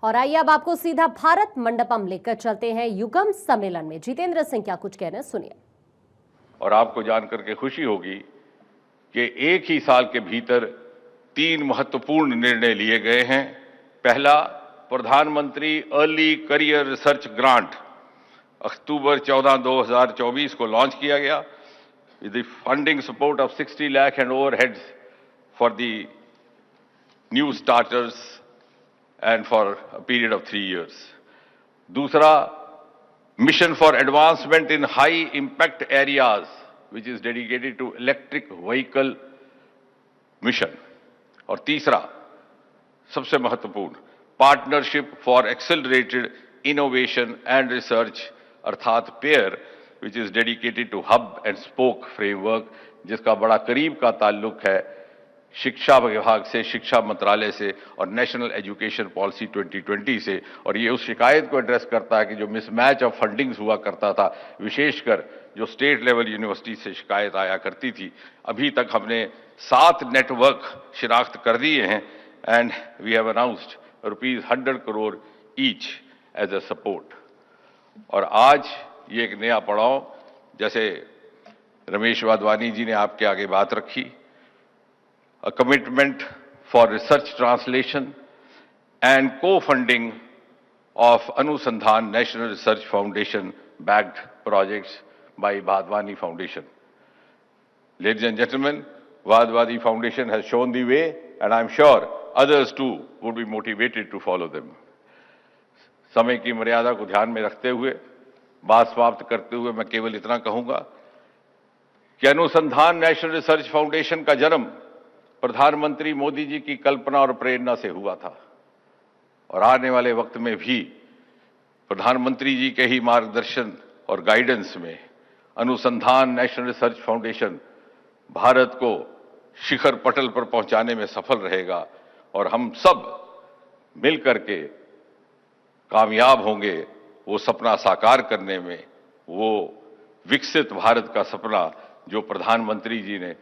और आइए अब आपको सीधा भारत मंडपम लेकर चलते हैं। युगम सम्मेलन में जितेंद्र सिंह क्या कुछ कह रहे हैं, सुनिए। और आपको जानकर के खुशी होगी कि एक ही साल के भीतर 3 महत्वपूर्ण निर्णय लिए गए हैं। पहला, प्रधानमंत्री अर्ली करियर रिसर्च ग्रांट अक्टूबर 14, 2024 को लॉन्च किया गया with the funding support of 60 lakh and overheads for the new starters and for a period of 3 years. दूसरा, mission for advancement in high impact areas, which is dedicated to electric vehicle mission. और तीसरा, सबसे महत्वपूर्ण, partnership for accelerated innovation and research, अर्थात pair, which is dedicated to hub and spoke framework, जिसका बड़ा करीब का ताल्लुक है शिक्षा विभाग से, शिक्षा मंत्रालय से और नेशनल एजुकेशन पॉलिसी 2020 से। और ये उस शिकायत को एड्रेस करता है कि जो मिसमैच ऑफ फंडिंग्स हुआ करता था, विशेषकर जो स्टेट लेवल यूनिवर्सिटी से शिकायत आया करती थी। अभी तक हमने 7 नेटवर्क शिनाख्त कर दिए हैं and we have announced ₹100 crore each as a support. और आज ये एक नया पड़ाव, जैसे रमेश वाधवानी जी ने आपके आगे बात रखी, a commitment for research translation and co-funding of Anusandhan National Research Foundation backed projects by Vadvani Foundation. Ladies and gentlemen, Vadvani Foundation has shown the way and I'm sure others too would be motivated to follow them. समय की मर्यादा को ध्यान में रखते हुए बात समाप्त करते हुए मैं केवल इतना कहूंगा कि अनुसंधान नेशनल रिसर्च फाउंडेशन का जन्म प्रधानमंत्री मोदी जी की कल्पना और प्रेरणा से हुआ था और आने वाले वक्त में भी प्रधानमंत्री जी के ही मार्गदर्शन और गाइडेंस में अनुसंधान नेशनल रिसर्च फाउंडेशन भारत को शिखर पटल पर पहुंचाने में सफल रहेगा और हम सब मिलकर के कामयाब होंगे वो सपना साकार करने में, वो विकसित भारत का सपना जो प्रधानमंत्री जी ने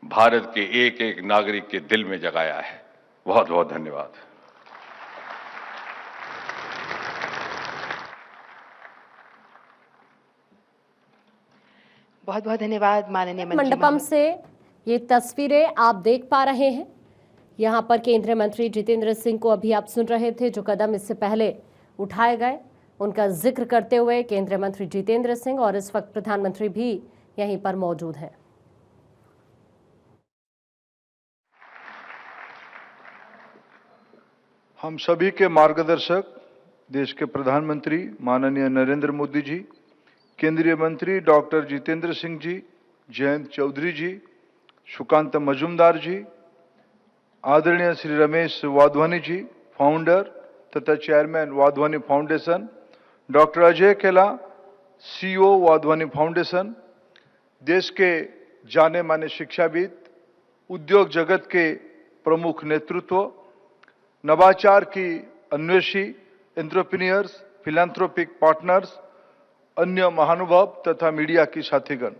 भारत के एक एक नागरिक के दिल में जगाया है। बहुत बहुत धन्यवाद। बहुत बहुत धन्यवाद माननीय मंत्री मंडपम से ये तस्वीरें आप देख पा रहे हैं। यहां पर केंद्रीय मंत्री जितेंद्र सिंह को अभी आप सुन रहे थे। जो कदम इससे पहले उठाए गए उनका जिक्र करते हुए केंद्रीय मंत्री जितेंद्र सिंह, और इस वक्त प्रधानमंत्री भी यहीं पर मौजूद हैं। हम सभी के मार्गदर्शक देश के प्रधानमंत्री माननीय नरेंद्र मोदी जी, केंद्रीय मंत्री डॉक्टर जितेंद्र सिंह जी, जयंत चौधरी जी, सुकांत मजुमदार जी, आदरणीय श्री रमेश वाधवानी जी, फाउंडर तथा chairman Wadhwani foundation, doctor Ajay केला, सीईओ वाधवानी फाउंडेशन, देश के जाने माने शिक्षाविद, उद्योग जगत के प्रमुख नेतृत्व, नवाचार की अन्वेषी, एंटरप्रेन्योर्स, फिलैंथ्रोपिक पार्टनर्स, अन्य महानुभाव तथा मीडिया की साथीगण,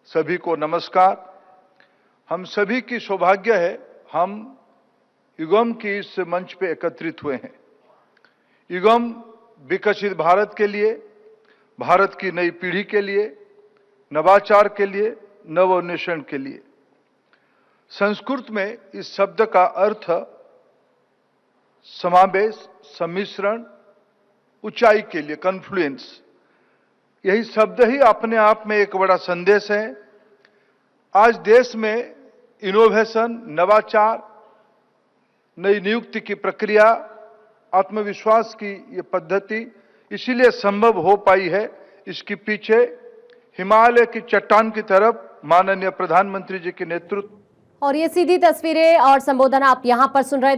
सभी को नमस्कार। हम सभी की सौभाग्य है हम युगम की इस मंच पे एकत्रित हुए हैं। युगम विकसित भारत के लिए, भारत की नई पीढ़ी के लिए, नवाचार के लिए, नवोन्मेषण के लिए। संस्कृत में इस शब्द का अर्थ समावेश, सम्मिश्रण, ऊंचाई के लिए कॉन्फ्लुएंस, यही शब्द ही अपने आप में एक बड़ा संदेश है। आज देश में इनोवेशन, नवाचार, नई नियुक्ति की प्रक्रिया, आत्मविश्वास की ये पद्धति इसीलिए संभव हो पाई है, इसके पीछे हिमालय की चट्टान की तरफ माननीय प्रधानमंत्री जी के नेतृत्व। और ये सीधी तस्वीरें और संबोधन आप यहां पर सुन रहे